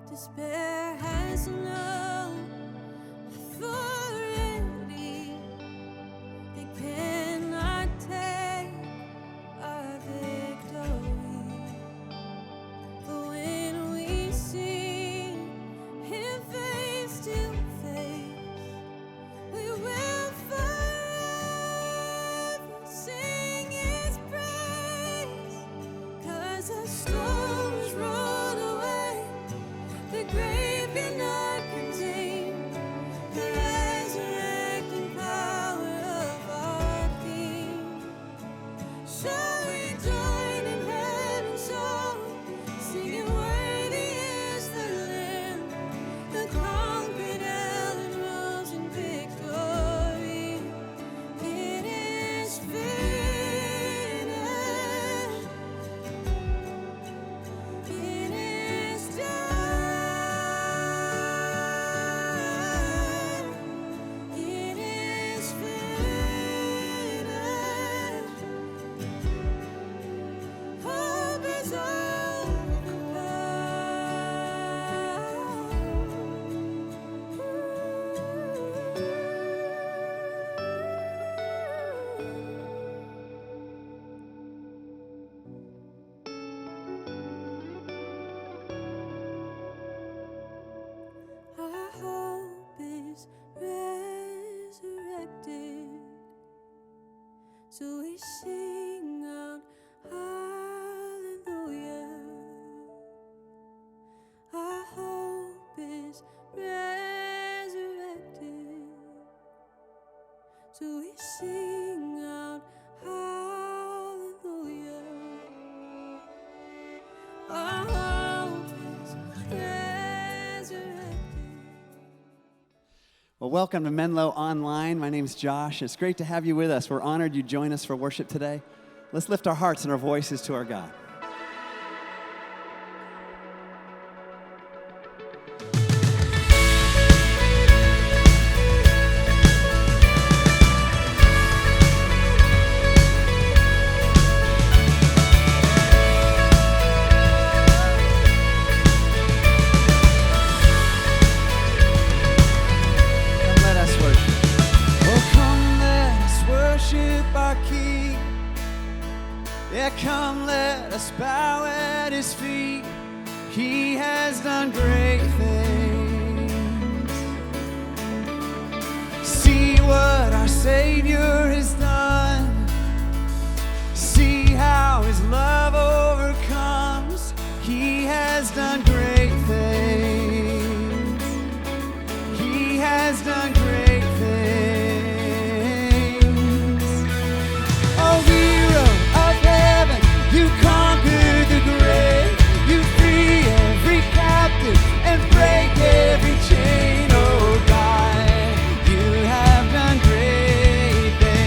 Despair has no authority. They cannot take our victory. But when we see Him face to face, we will forever sing His praise. 'Cause the storms roll away, the grave cannot contain the resurrecting power of our King. So we join in heaven's song, singing, worthy is the Lamb who conquered hell and rose in victory. It is finished. It is done. It is finished. Hope is Our hope is resurrected, so we sing out hallelujah. Our hope is resurrected, so we sing out hallelujah. Our hope is resurrected. Well, welcome to Menlo Online. My name's Josh. It's great to have you with us. We're honored you join us for worship today. Let's lift our hearts and our voices to our God. Come, let us worship. Oh, come, let us worship our King. Yeah, come, let us bow at His feet. He has done great things. See what our Savior has done. See how His love overcomes. He has done great things. He has done great things. Oh, hero of heaven, you conquered the grave. You free every captive and break every chain. Oh God, you have done great things.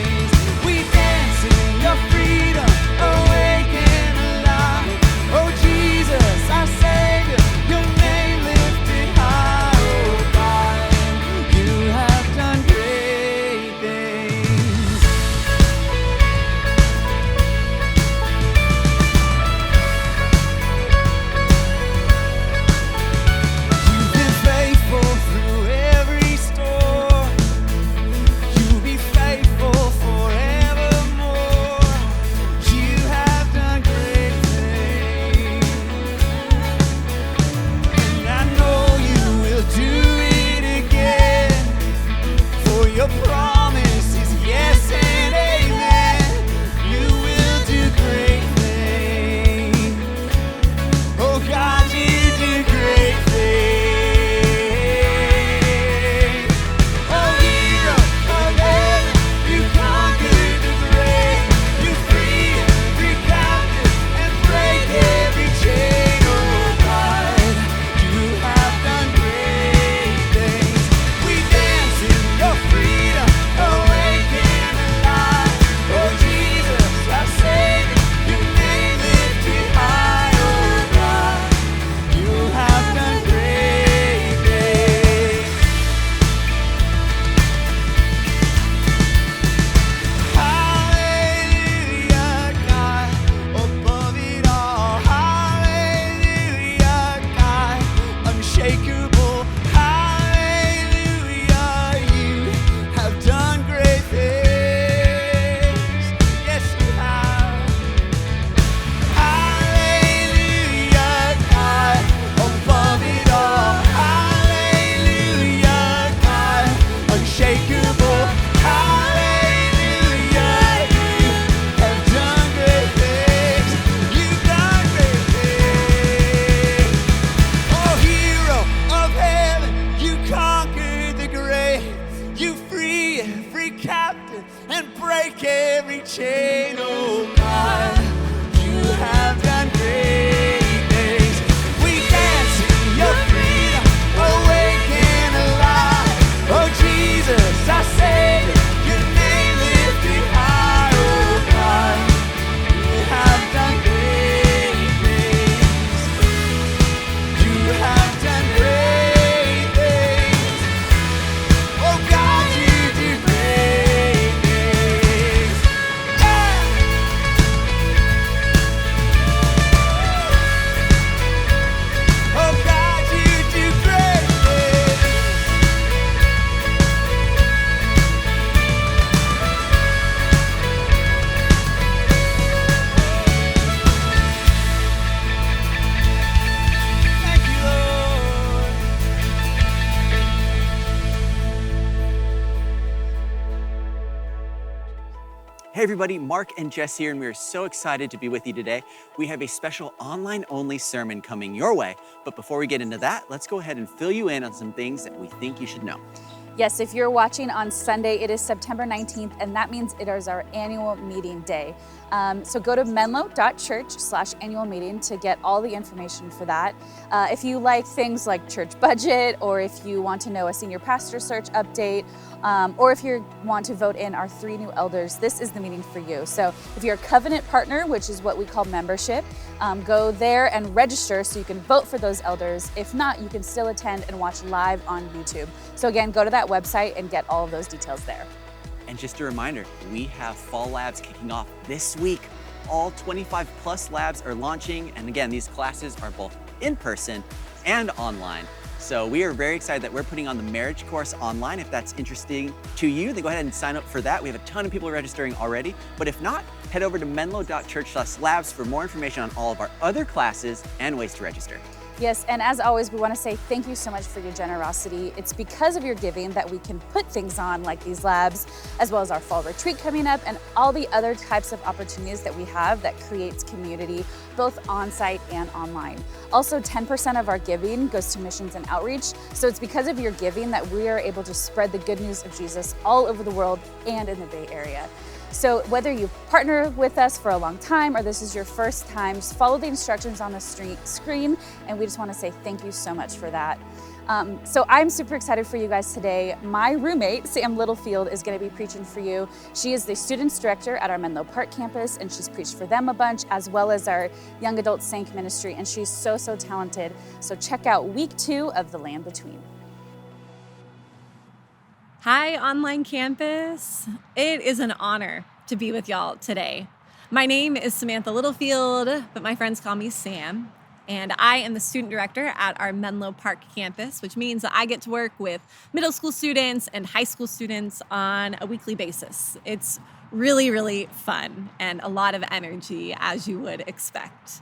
Hey everybody, Mark and Jess here, and we are so excited to be with you today. We have a special online-only sermon coming your way, but before we get into that, let's go ahead and fill you in on some things that we think you should know. Yes, if you're watching on Sunday, it is September 19th, and that means it is our annual meeting day. So go to menlo.church/annual meeting to get all the information for that. If you like things like church budget, or if you want to know a senior pastor search update, or if you want to vote in our 3 new elders, this is the meeting for you. So if you're a covenant partner, which is what we call membership, go there and register so you can vote for those elders. If not, you can still attend and watch live on YouTube. So again, go to that website and get all of those details there. And just a reminder, we have fall labs kicking off this week. All 25 plus labs are launching, and again, these classes are both in person and online. So we are very excited that we're putting on the marriage course online. If that's interesting to you, then go ahead and sign up for that. We have a ton of people registering already, but if not, head over to menlo.church/labs for more information on all of our other classes and ways to register. Yes, and as always, we want to say thank you so much for your generosity. It's because of your giving that we can put things on like these labs, as well as our fall retreat coming up, and all the other types of opportunities that we have that creates community, both on-site and online. Also, 10% of our giving goes to missions and outreach, so it's because of your giving that we are able to spread the good news of Jesus all over the world and in the Bay Area. So whether you partner with us for a long time or this is your first time, just follow the instructions on the screen, and we just want to say thank you so much for that. So I'm super excited for you guys today. My roommate, Sam Littlefield, is going to be preaching for you. She is the students director at our Menlo Park campus, and she's preached for them a bunch, as well as our young adult Sank ministry, and she's so talented. So check out week 2 of The Land Between. Hi, online campus. It is an honor to be with y'all today. My name is Samantha Littlefield, but my friends call me Sam, and I am the student director at our Menlo Park campus, which means that I get to work with middle school students and high school students on a weekly basis. It's really fun and a lot of energy, as you would expect.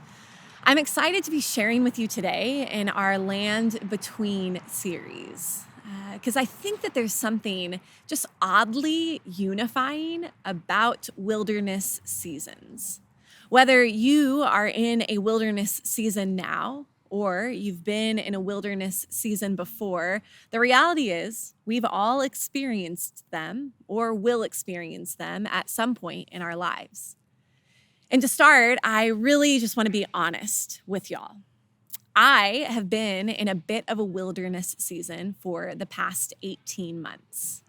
I'm excited to be sharing with you today in our Land Between series. Because I think that there's something just oddly unifying about wilderness seasons. Whether you are in a wilderness season now or you've been in a wilderness season before, the reality is we've all experienced them or will experience them at some point in our lives. And to start, I really just want to be honest with y'all. I have been in a bit of a wilderness season for the past 18 months.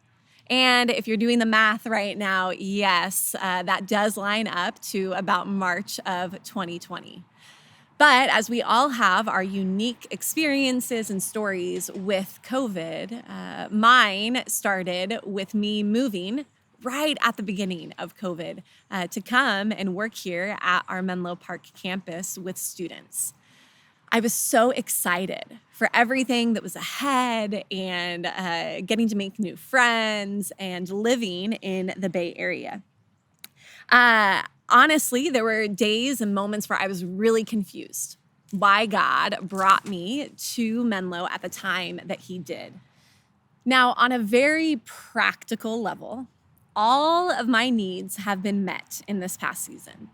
And if you're doing the math right now, yes, that does line up to about March of 2020. But as we all have our unique experiences and stories with COVID, mine started with me moving right at the beginning of COVID to come and work here at our Menlo Park campus with students. I was so excited for everything that was ahead and getting to make new friends and living in the Bay Area. Honestly, there were days and moments where I was really confused why God brought me to Menlo at the time that he did. Now, on a very practical level, all of my needs have been met in this past season.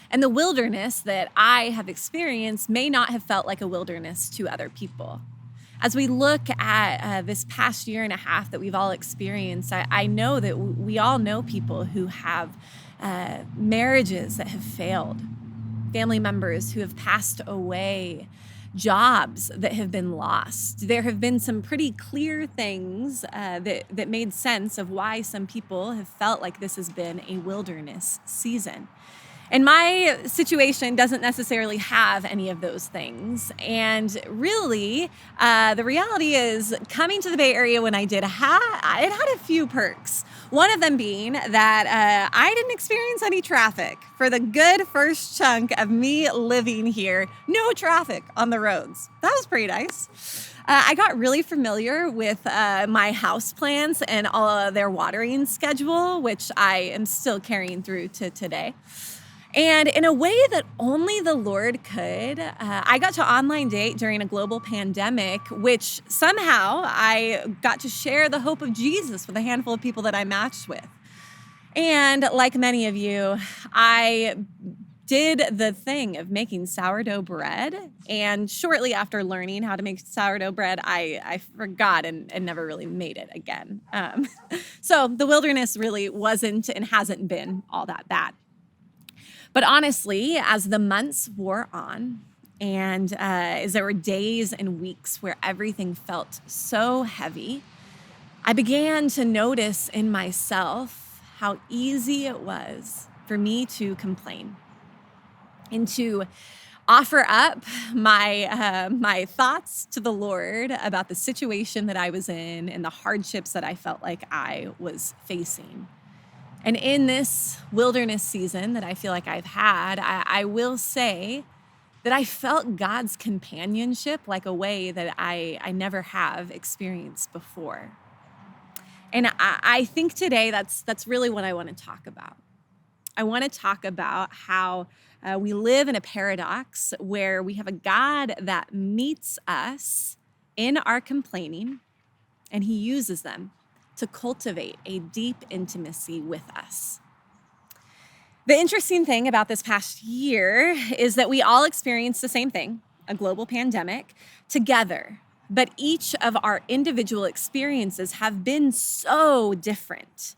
And the wilderness that I have experienced may not have felt like a wilderness to other people. As we look at this past year and a half that we've all experienced, I know that we all know people who have marriages that have failed, family members who have passed away, jobs that have been lost. There have been some pretty clear things that made sense of why some people have felt like this has been a wilderness season. And my situation doesn't necessarily have any of those things. And really, the reality is coming to the Bay Area when I did, it had a few perks. One of them being that I didn't experience any traffic. For the good first chunk of me living here, no traffic on the roads. That was pretty nice. I got really familiar with my house plants and all of their watering schedule, which I am still carrying through to today. And in a way that only the Lord could, I got to online date during a global pandemic, which somehow I got to share the hope of Jesus with a handful of people that I matched with. And like many of you, I did the thing of making sourdough bread. And shortly after learning how to make sourdough bread, I forgot and never really made it again. So the wilderness really wasn't and hasn't been all that bad. But honestly, as the months wore on, and as there were days and weeks where everything felt so heavy, I began to notice in myself how easy it was for me to complain and to offer up my thoughts to the Lord about the situation that I was in and the hardships that I felt like I was facing. And in this wilderness season that I feel like I've had, I will say that I felt God's companionship like a way that I never have experienced before. And I think today that's really what I want to talk about. I want to talk about how we live in a paradox where we have a God that meets us in our complaining, and he uses them to cultivate a deep intimacy with us. The interesting thing about this past year is that we all experienced the same thing, a global pandemic, together. But each of our individual experiences have been so different.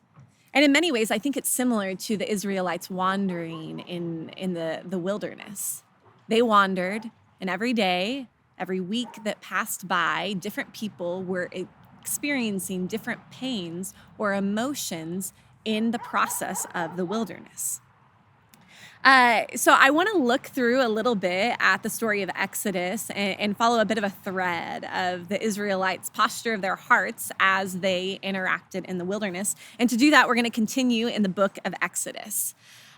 And in many ways, I think it's similar to the Israelites wandering in the wilderness. They wandered, and every day, every week that passed by, different people were experiencing different pains or emotions in the process of the wilderness. So I want to look through a little bit at the story of Exodus and follow a bit of a thread of the Israelites' posture of their hearts as they interacted in the wilderness. And to do that, we're going to continue in the book of Exodus.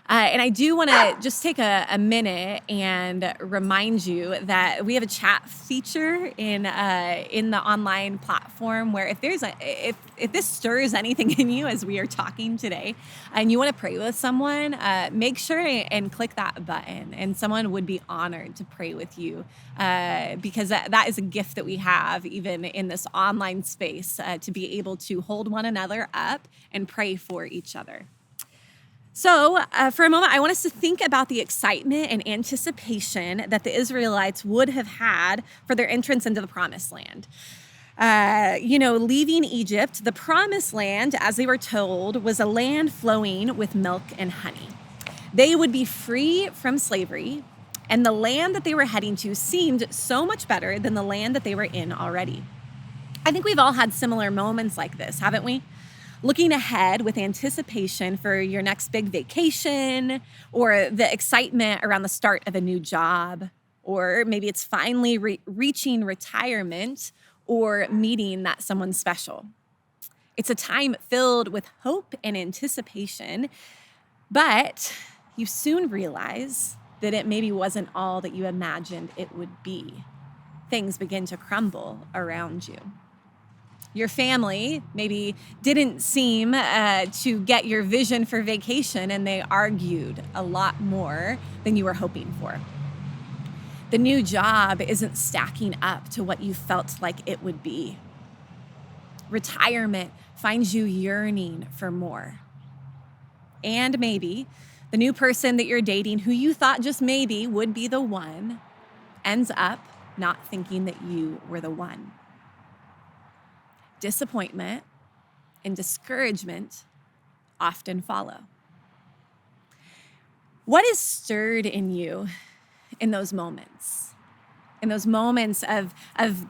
And I do want to just take a minute and remind you that we have a chat feature in the online platform where if this stirs anything in you as we are talking today and you want to pray with someone, make sure and click that button, and someone would be honored to pray with you because that is a gift that we have even in this online space to be able to hold one another up and pray for each other. So for a moment, I want us to think about the excitement and anticipation that the Israelites would have had for their entrance into the promised land. Leaving Egypt, the promised land, as they were told, was a land flowing with milk and honey. They would be free from slavery, and the land that they were heading to seemed so much better than the land that they were in already. I think we've all had similar moments like this, haven't we? Looking ahead with anticipation for your next big vacation, or the excitement around the start of a new job, or maybe it's finally reaching retirement or meeting that someone special. It's a time filled with hope and anticipation, but you soon realize that it maybe wasn't all that you imagined it would be. Things begin to crumble around you. Your family maybe didn't seem to get your vision for vacation, and they argued a lot more than you were hoping for. The new job isn't stacking up to what you felt like it would be. Retirement finds you yearning for more. And maybe the new person that you're dating, who you thought just maybe would be the one, ends up not thinking that you were the one. Disappointment and discouragement often follow. What is stirred in you in those moments? In those moments of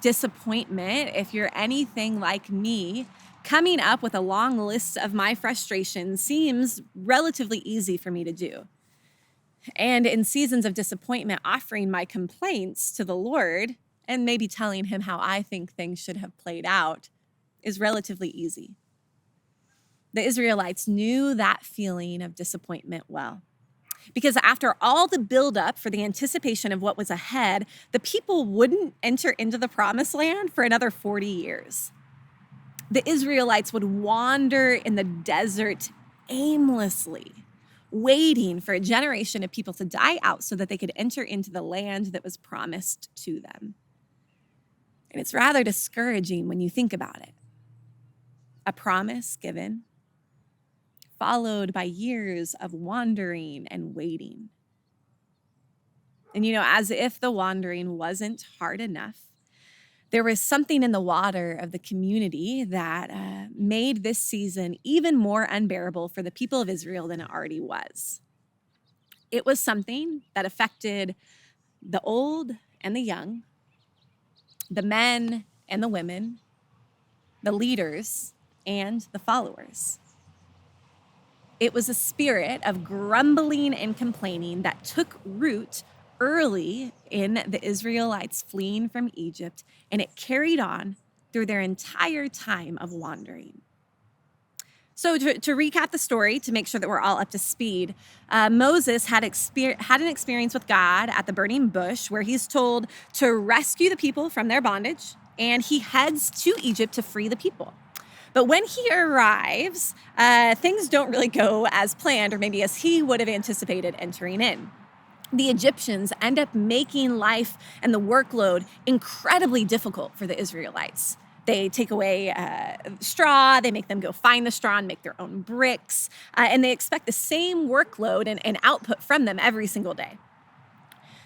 disappointment, if you're anything like me, coming up with a long list of my frustrations seems relatively easy for me to do. And in seasons of disappointment, offering my complaints to the Lord and maybe telling him how I think things should have played out is relatively easy. The Israelites knew that feeling of disappointment well, because after all the buildup for the anticipation of what was ahead, the people wouldn't enter into the promised land for another 40 years. The Israelites would wander in the desert aimlessly, waiting for a generation of people to die out so that they could enter into the land that was promised to them. And it's rather discouraging when you think about it. A promise given, followed by years of wandering and waiting. And as if the wandering wasn't hard enough, there was something in the water of the community that made this season even more unbearable for the people of Israel than it already was. It was something that affected the old and the young, the men and the women, the leaders and the followers. It was a spirit of grumbling and complaining that took root early in the Israelites fleeing from Egypt, and it carried on through their entire time of wandering. So to recap the story, to make sure that we're all up to speed, Moses had an experience with God at the burning bush where he's told to rescue the people from their bondage, and he heads to Egypt to free the people. But when he arrives, things don't really go as planned or maybe as he would have anticipated entering in. The Egyptians end up making life and the workload incredibly difficult for the Israelites. They take away straw, they make them go find the straw and make their own bricks, and they expect the same workload and output from them every single day.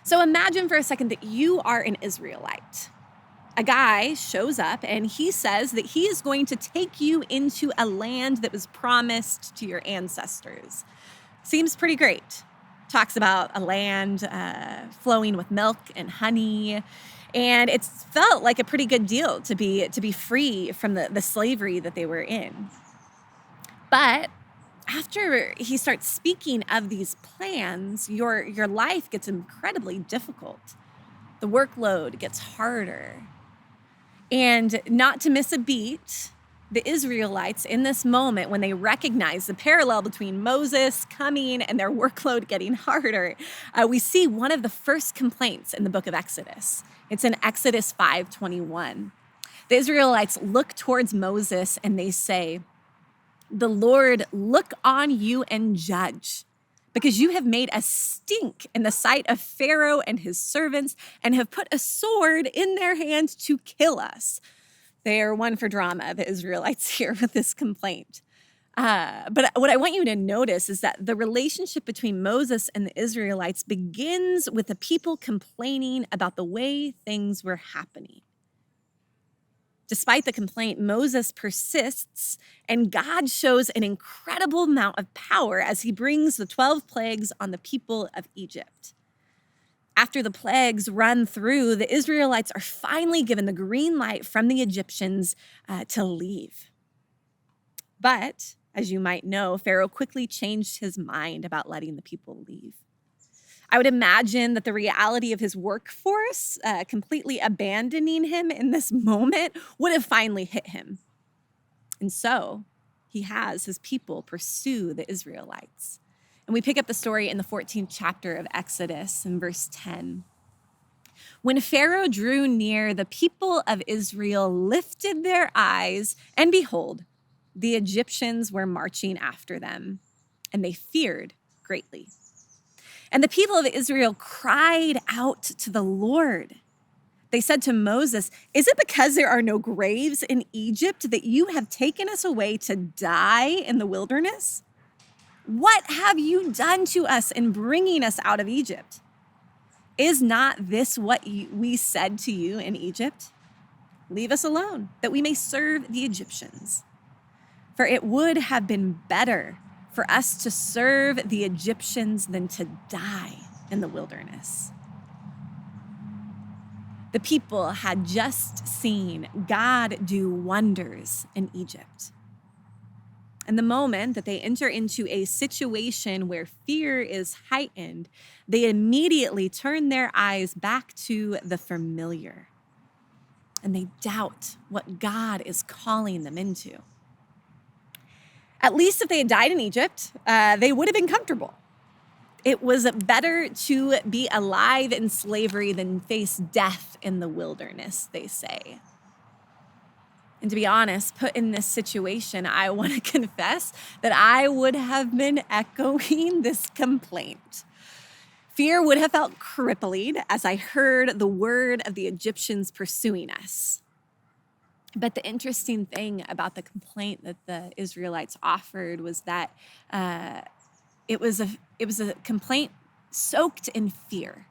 So imagine for a second that you are an Israelite. A guy shows up and he says that he is going to take you into a land that was promised to your ancestors. Seems pretty great. Talks about a land flowing with milk and honey. And it felt like a pretty good deal to be free from the slavery that they were in. But after he starts speaking of these plans, your life gets incredibly difficult. The workload gets harder. And not to miss a beat, the Israelites in this moment, when they recognize the parallel between Moses coming and their workload getting harder, we see one of the first complaints in the book of Exodus. It's in Exodus 5:21. The Israelites look towards Moses and they say, "The Lord look on you and judge, because you have made a stink in the sight of Pharaoh and his servants and have put a sword in their hands to kill us." They are one for drama, the Israelites here with this complaint. But what I want you to notice is that the relationship between Moses and the Israelites begins with the people complaining about the way things were happening. Despite the complaint, Moses persists, and God shows an incredible amount of power as he brings the 12 plagues on the people of Egypt. After the plagues run through, the Israelites are finally given the green light from the Egyptians to leave. But, as you might know, Pharaoh quickly changed his mind about letting the people leave. I would imagine that the reality of his workforce completely abandoning him in this moment would have finally hit him. And so he has his people pursue the Israelites. And we pick up the story in the 14th chapter of Exodus in verse 10. When Pharaoh drew near, the people of Israel lifted their eyes, and behold, the Egyptians were marching after them, and they feared greatly. And the people of Israel cried out to the Lord. They said to Moses, "Is it because there are no graves in Egypt that you have taken us away to die in the wilderness? What have you done to us in bringing us out of Egypt? Is not this what we said to you in Egypt? Leave us alone, that we may serve the Egyptians. For it would have been better for us to serve the Egyptians than to die in the wilderness." The people had just seen God do wonders in Egypt. And the moment that they enter into a situation where fear is heightened, they immediately turn their eyes back to the familiar. And they doubt what God is calling them into. At least if they had died in Egypt, they would have been comfortable. It was better to be alive in slavery than face death in the wilderness, they say. And to be honest, put in this situation, I want to confess that I would have been echoing this complaint. Fear would have felt crippling as I heard the word of the Egyptians pursuing us. But the interesting thing about the complaint that the Israelites offered was that it was a complaint soaked in fear.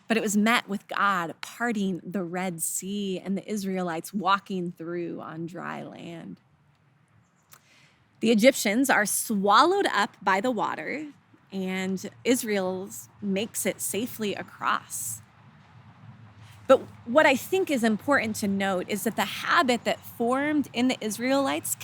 But it was met with God parting the Red Sea and the Israelites walking through on dry land. The Egyptians are swallowed up by the water, and Israel makes it safely across. But what I think is important to note is that the habit that formed in the Israelites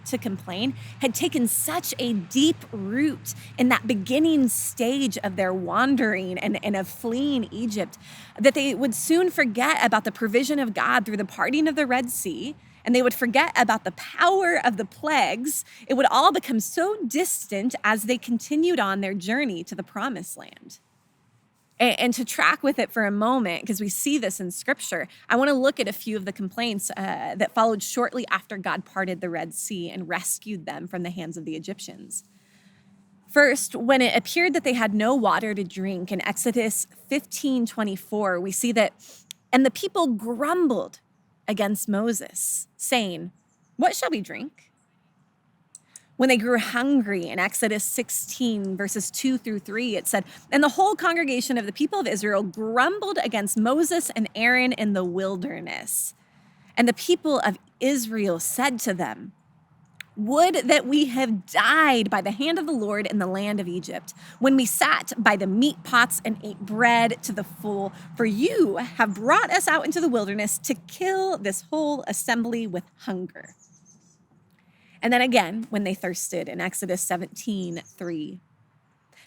to complain had taken such a deep root in that beginning stage of their wandering and of fleeing Egypt that they would soon forget about the provision of God through the parting of the Red Sea, and they would forget about the power of the plagues. It would all become so distant as they continued on their journey to the Promised Land. And to track with it for a moment, because we see this in Scripture, I want to look at a few of the complaints that followed shortly after God parted the Red Sea and rescued them from the hands of the Egyptians. First, when it appeared that they had no water to drink, in Exodus 15:24, we see that, and the people grumbled against Moses, saying, "What shall we drink?" When they grew hungry, in Exodus 16, verses 2-3, it said, and the whole congregation of the people of Israel grumbled against Moses and Aaron in the wilderness. And the people of Israel said to them, "Would that we had died by the hand of the Lord in the land of Egypt, when we sat by the meat pots and ate bread to the full, for you have brought us out into the wilderness to kill this whole assembly with hunger." And then again, when they thirsted, in Exodus 17:3.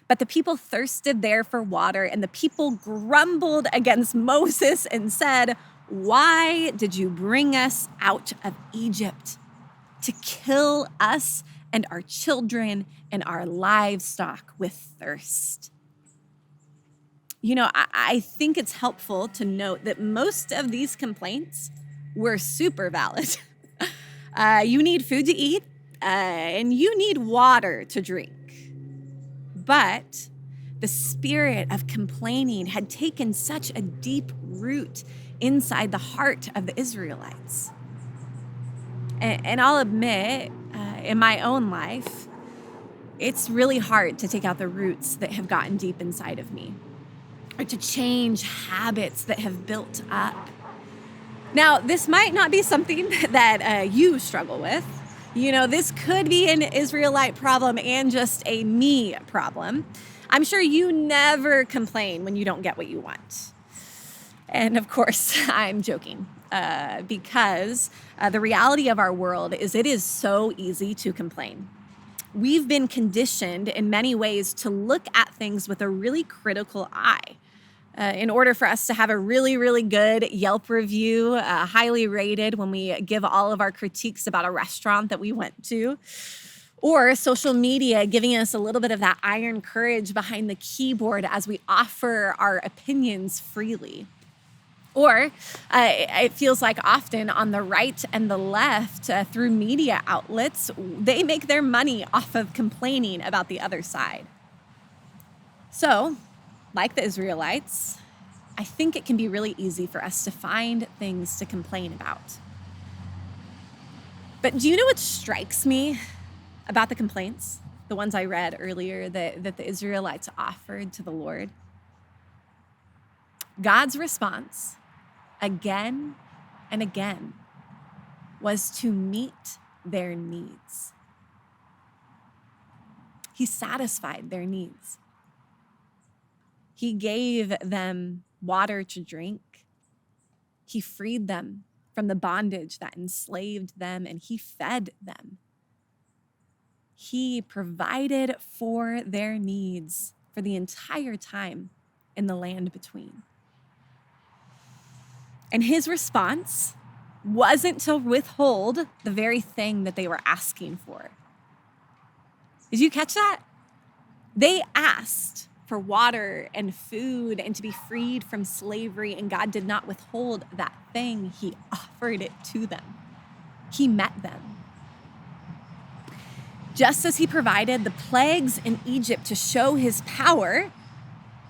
But the people thirsted there for water, and the people grumbled against Moses and said, "Why did you bring us out of Egypt? To kill us and our children and our livestock with thirst." You know, I think it's helpful to note that most of these complaints were super valid. You need food to eat, and you need water to drink. But the spirit of complaining had taken such a deep root inside the heart of the Israelites. And I'll admit, in my own life, it's really hard to take out the roots that have gotten deep inside of me, or to change habits that have built up. Now, this might not be something that you struggle with. You know, this could be an Israelite problem and just a me problem. I'm sure you never complain when you don't get what you want. And of course, I'm joking, because the reality of our world is it is so easy to complain. We've been conditioned in many ways to look at things with a really critical eye. In order for us to have a really, really good Yelp review, highly rated when we give all of our critiques about a restaurant that we went to, or social media giving us a little bit of that iron courage behind the keyboard as we offer our opinions freely. Or it feels like often on the right and the left, through media outlets, they make their money off of complaining about the other side. So, like the Israelites, I think it can be really easy for us to find things to complain about. But do you know what strikes me about the complaints, the ones I read earlier that the Israelites offered to the Lord? God's response, again and again, was to meet their needs. He satisfied their needs. He gave them water to drink. He freed them from the bondage that enslaved them, and he fed them. He provided for their needs for the entire time in the land between. And his response wasn't to withhold the very thing that they were asking for. Did you catch that? They asked for water and food and to be freed from slavery, and God did not withhold that thing. He offered it to them. He met them. Just as he provided the plagues in Egypt to show his power,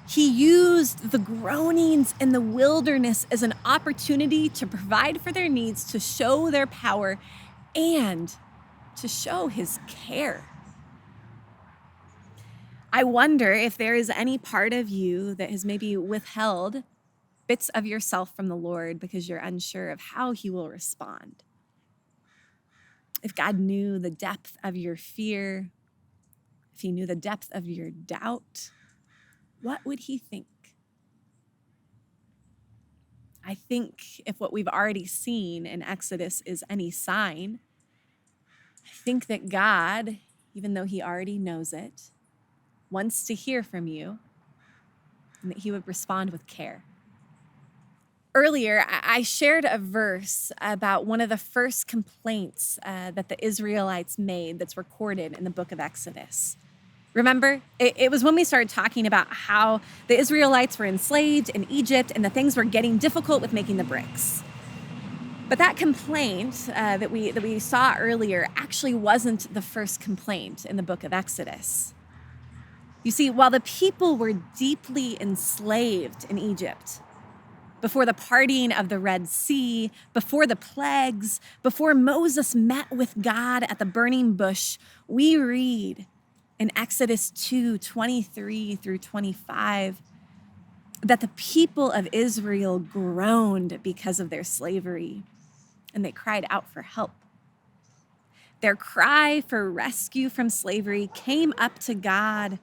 He used the groanings in the wilderness as an opportunity to provide for their needs, to show their power, and to show his care. I wonder if there is any part of you that has maybe withheld bits of yourself from the Lord because you're unsure of how he will respond. If God knew the depth of your fear, if he knew the depth of your doubt, what would he think? I think if what we've already seen in Exodus is any sign, I think that God, even though he already knows it, wants to hear from you and that he would respond with care. Earlier, I shared a verse about one of the first complaints that the Israelites made that's recorded in the book of Exodus. Remember, it was when we started talking about how the Israelites were enslaved in Egypt and the things were getting difficult with making the bricks. But that complaint that we saw earlier actually wasn't the first complaint in the book of Exodus. You see, while the people were deeply enslaved in Egypt, before the parting of the Red Sea, before the plagues, before Moses met with God at the burning bush, we read in Exodus 2:23 through 25, that the people of Israel groaned because of their slavery, and they cried out for help. Their cry for rescue from slavery came up to God,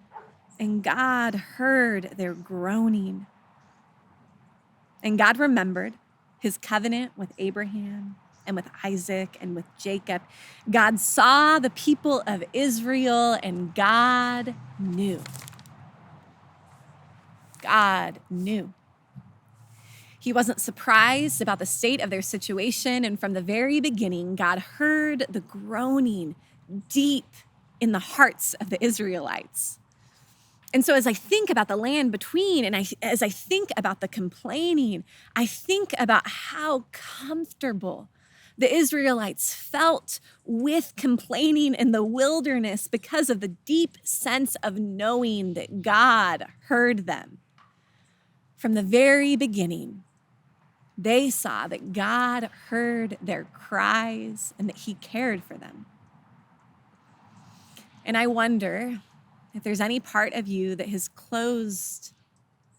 and God heard their groaning. And God remembered his covenant with Abraham and with Isaac and with Jacob. God saw the people of Israel, and God knew. God knew. He wasn't surprised about the state of their situation, and from the very beginning, God heard the groaning deep in the hearts of the Israelites. And so as I think about the land between, and as I think about the complaining, I think about how comfortable the Israelites felt with complaining in the wilderness because of the deep sense of knowing that God heard them. From the very beginning, they saw that God heard their cries and that he cared for them. And I wonder if there's any part of you that has closed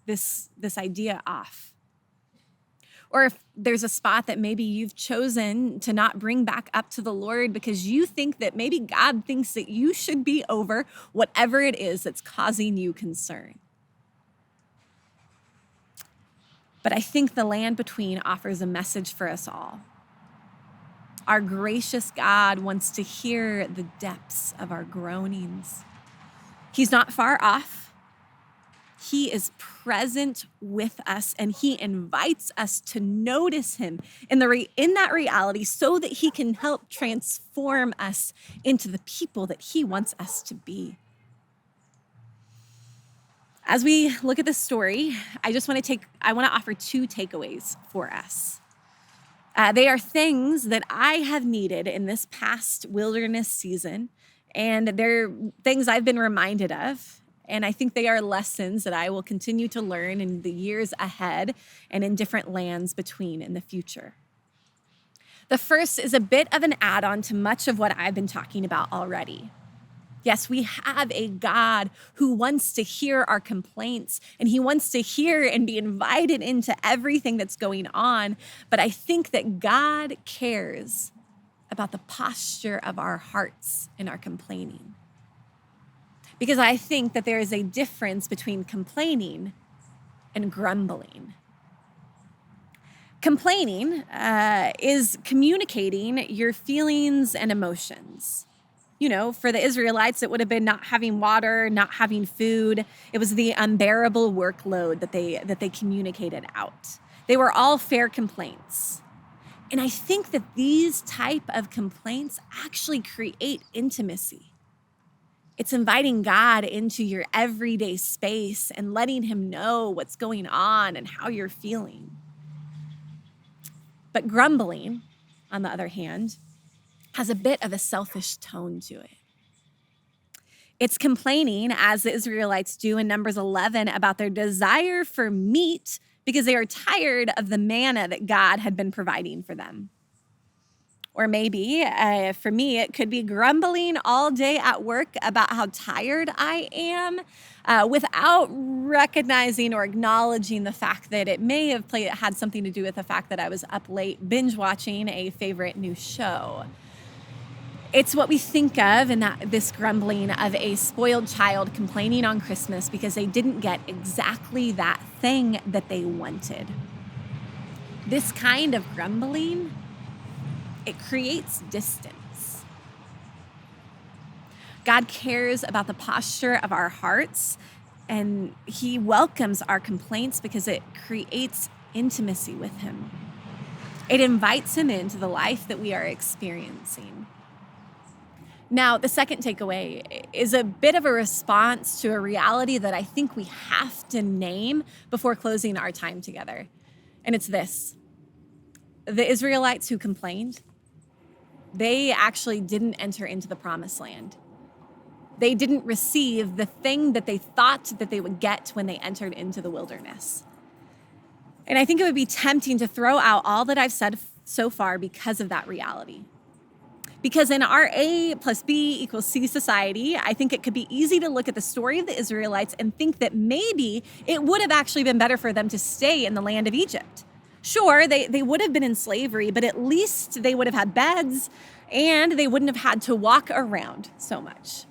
this idea off. Or if there's a spot that maybe you've chosen to not bring back up to the Lord because you think that maybe God thinks that you should be over whatever it is that's causing you concern. But I think the land between offers a message for us all. Our gracious God wants to hear the depths of our groanings. He's not far off. He is present with us, and he invites us to notice him in that reality so that he can help transform us into the people that he wants us to be. As we look at this story, I want to offer two takeaways for us. They are things that I have needed in this past wilderness season, and they're things I've been reminded of. And I think they are lessons that I will continue to learn in the years ahead and in different lands between in the future. The first is a bit of an add-on to much of what I've been talking about already. Yes, we have a God who wants to hear our complaints, and he wants to hear and be invited into everything that's going on. But I think that God cares about the posture of our hearts in our complaining. Because I think that there is a difference between complaining and grumbling. Complaining is communicating your feelings and emotions. You know, for the Israelites, it would have been not having water, not having food. It was the unbearable workload that they communicated out. They were all fair complaints. And I think that these type of complaints actually create intimacy. It's inviting God into your everyday space and letting him know what's going on and how you're feeling. But grumbling, on the other hand, has a bit of a selfish tone to it. It's complaining, as the Israelites do in Numbers 11, about their desire for meat because they are tired of the manna that God had been providing for them. Or maybe, for me, it could be grumbling all day at work about how tired I am without recognizing or acknowledging the fact that it may have had something to do with the fact that I was up late binge watching a favorite new show. It's what we think of in this grumbling of a spoiled child complaining on Christmas because they didn't get exactly that thing that they wanted. This kind of grumbling, it creates distance. God cares about the posture of our hearts, and he welcomes our complaints because it creates intimacy with him. It invites him into the life that we are experiencing. Now, the second takeaway is a bit of a response to a reality that I think we have to name before closing our time together. And it's this: the Israelites who complained, they actually didn't enter into the promised land. They didn't receive the thing that they thought that they would get when they entered into the wilderness. And I think it would be tempting to throw out all that I've said so far because of that reality. Because in our A plus B equals C society, I think it could be easy to look at the story of the Israelites and think that maybe it would have actually been better for them to stay in the land of Egypt. Sure, they would have been in slavery, but at least they would have had beds and they wouldn't have had to walk around so much.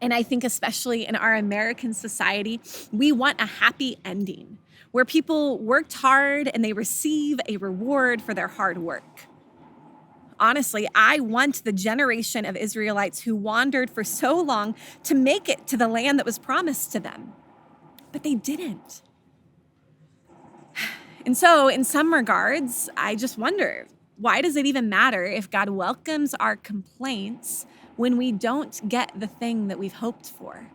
And I think especially in our American society, we want a happy ending where people worked hard and they receive a reward for their hard work. Honestly, I want the generation of Israelites who wandered for so long to make it to the land that was promised to them, but they didn't. And so in some regards, I just wonder, why does it even matter if God welcomes our complaints when we don't get the thing that we've hoped for?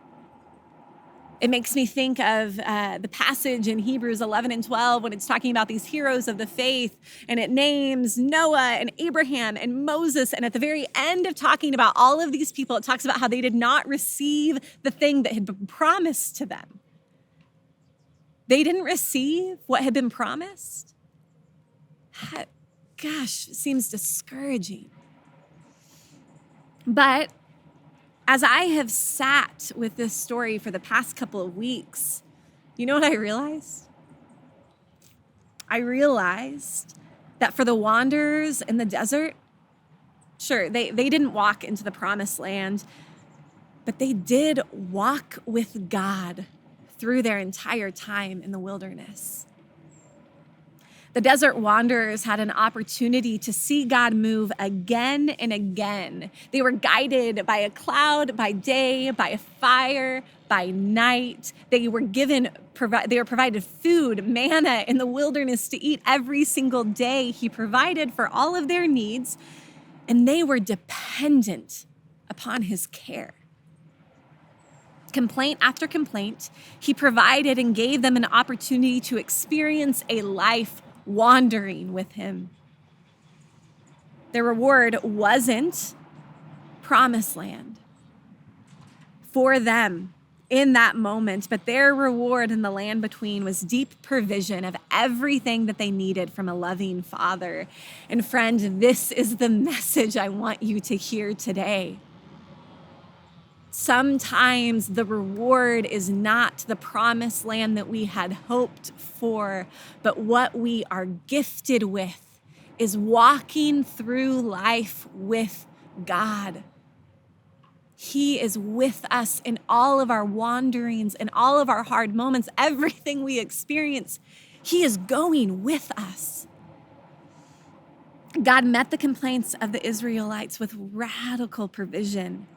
It makes me think of the passage in Hebrews 11 and 12 when it's talking about these heroes of the faith, and it names Noah and Abraham and Moses. And at the very end of talking about all of these people, it talks about how they did not receive the thing that had been promised to them. They didn't receive what had been promised. That, gosh, seems discouraging. But as I have sat with this story for the past couple of weeks, you know what I realized? I realized that for the wanderers in the desert, sure, they didn't walk into the promised land, but they did walk with God through their entire time in the wilderness. The desert wanderers had an opportunity to see God move again and again. They were guided by a cloud by day, by a fire by night. They were provided food, manna in the wilderness to eat every single day. He provided for all of their needs, and they were dependent upon his care. Complaint after complaint, he provided and gave them an opportunity to experience a life wandering with him. Their reward wasn't promised land for them in that moment, but their reward in the land between was deep provision of everything that they needed from a loving Father. And friend, this is the message I want you to hear today. Sometimes the reward is not the promised land that we had hoped for, but what we are gifted with is walking through life with God. He is with us in all of our wanderings, in all of our hard moments, everything we experience. He is going with us. God met the complaints of the Israelites with radical provision.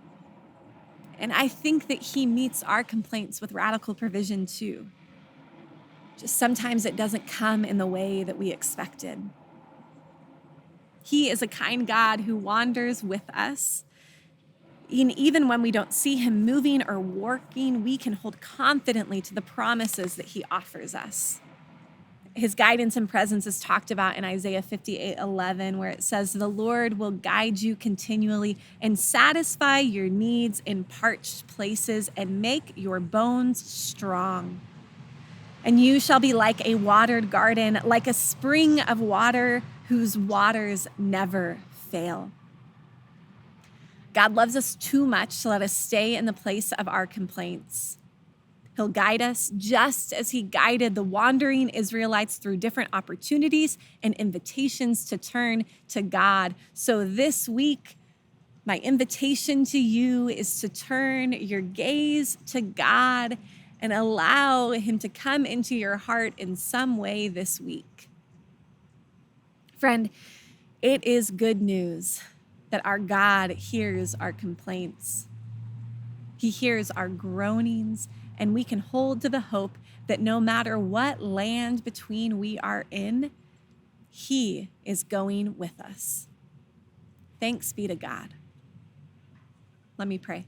And I think that he meets our complaints with radical provision too. Just sometimes it doesn't come in the way that we expected. He is a kind God who wanders with us. And even when we don't see him moving or working, we can hold confidently to the promises that he offers us. His guidance and presence is talked about in Isaiah 58:11, where it says, "The Lord will guide you continually and satisfy your needs in parched places and make your bones strong. And you shall be like a watered garden, like a spring of water whose waters never fail." God loves us too much to let us stay in the place of our complaints. He'll guide us just as he guided the wandering Israelites through different opportunities and invitations to turn to God. So this week, my invitation to you is to turn your gaze to God and allow him to come into your heart in some way this week. Friend, it is good news that our God hears our complaints. He hears our groanings, and we can hold to the hope that no matter what land between we are in, he is going with us. Thanks be to God. Let me pray.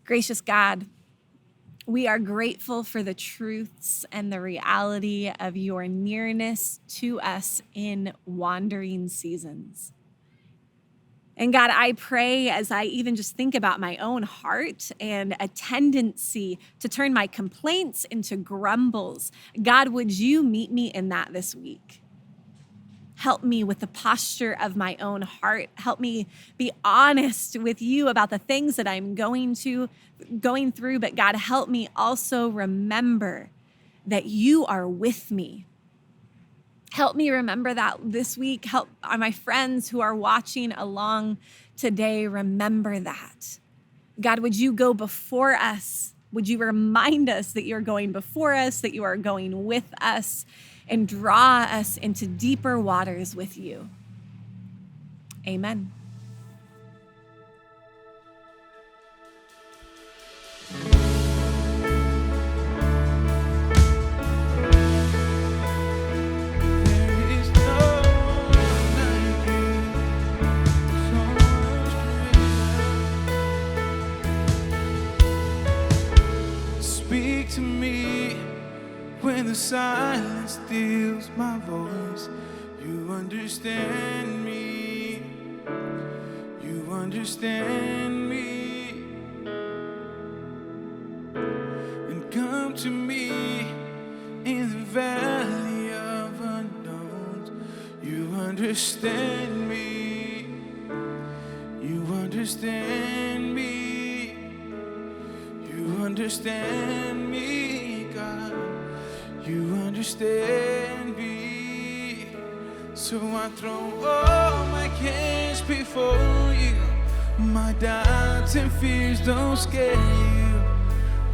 Gracious God, we are grateful for the truths and the reality of your nearness to us in wandering seasons. And God, I pray as I even just think about my own heart and a tendency to turn my complaints into grumbles. God, would you meet me in that this week? Help me with the posture of my own heart. Help me be honest with you about the things that I'm going through. But God, help me also remember that you are with me. Help me remember that this week. Help my friends who are watching along today remember that. God, would you go before us? Would you remind us that you're going before us, that you are going with us, and draw us into deeper waters with you? Amen. To me, when the silence steals my voice, you understand me. You understand me. And come to me in the valley of unknowns. You understand me. You understand me. You understand me, God. You understand me. So I throw all my cares before you. My doubts and fears don't scare you.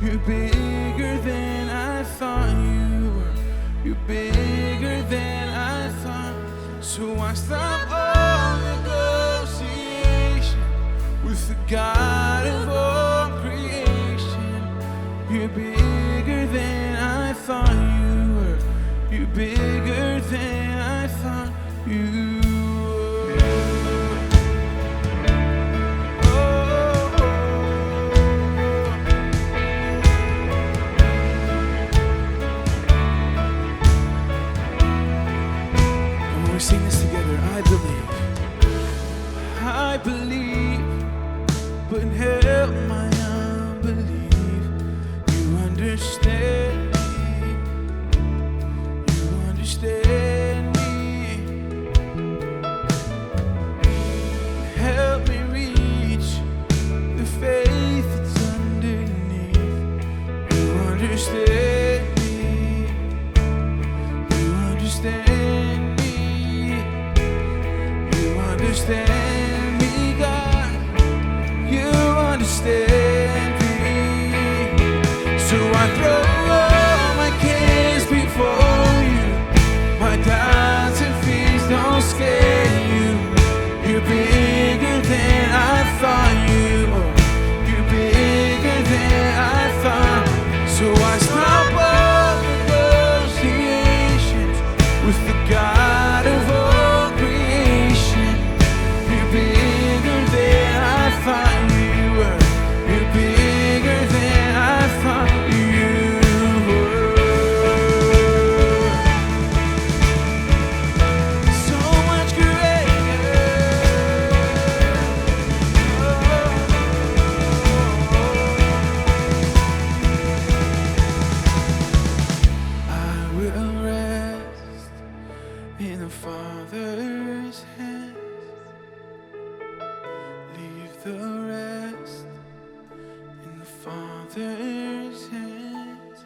You're bigger than I thought you were. You're bigger than I thought. So I stop all negotiation with the God of all creation. You're bigger than I thought you were. You're bigger than I thought you were. Oh, oh, and when we sing this together, I believe, but help my unbelief. Understand me, you understand me. Help me reach the faith that's underneath. You understand me, you understand me. You understand me, God. You understand me. So I throw all my cares before you. My doubts and fears don't scare you. You're bigger than I thought you were. You're bigger than I thought. So I stop all negotiations with the God of all creation. You're bigger than I thought you were. You're bigger than I thought you. in the Father's hands. Leave the rest in the Father's hands.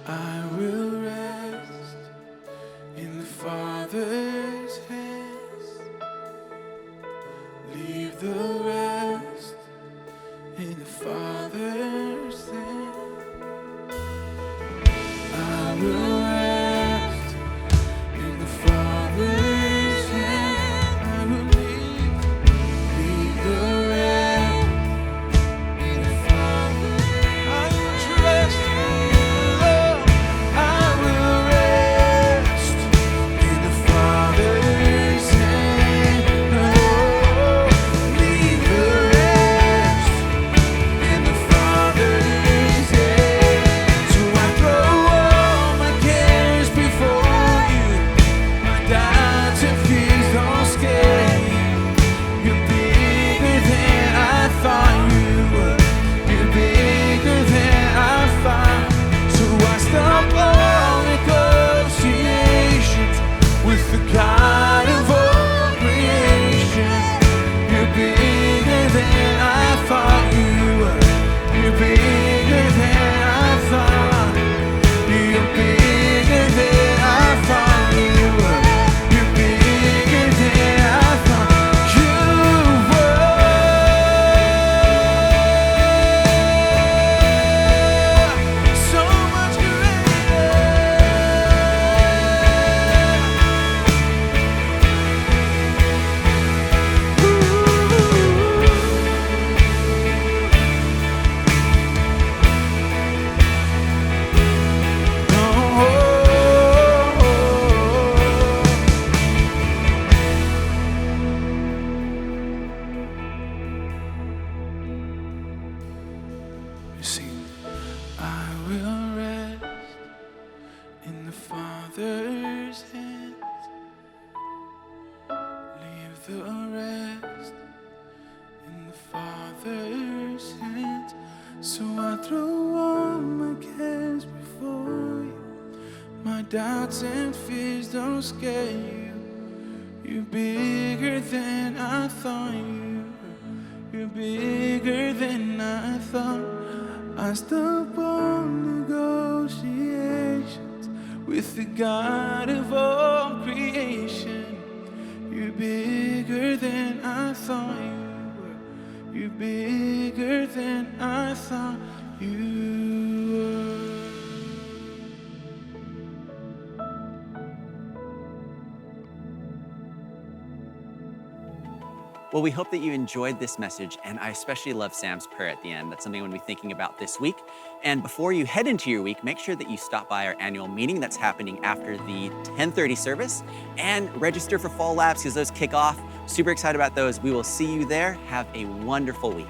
I will rest in the Father's hands. Leave the rest in the Father's hands. I will rest in the Father's hands. I will leave the rest in the Father's hands. I will trust in love. I will rest in the Father's hands. Oh, leave the rest in the Father's hands. So I throw all my cares before you. My doubts and fears don't scare you. You're bigger than I thought you were. You're bigger than I thought. So I stop all negotiations with the God of all creation. You're bigger than I thought you were. You're bigger than I thought. You're bigger than I thought you were. You're bigger than I thought you were. So much greater. You see, I will rest in the Father's hands. Leave the rest in the Father's hands. So I throw all my cares before you. My doubts and fears don't scare you. You're bigger than I thought you were. You're bigger than I thought. I stop all negotiations with the God of all creation. You're bigger than I thought you were. You're bigger than I thought you were. Well, we hope that you enjoyed this message, and I especially love Sam's prayer at the end. That's something I'm going to be thinking about this week. And before you head into your week, make sure that you stop by our annual meeting that's happening after the 10:30 service and register for Fall Labs because those kick off. Super excited about those. We will see you there. Have a wonderful week.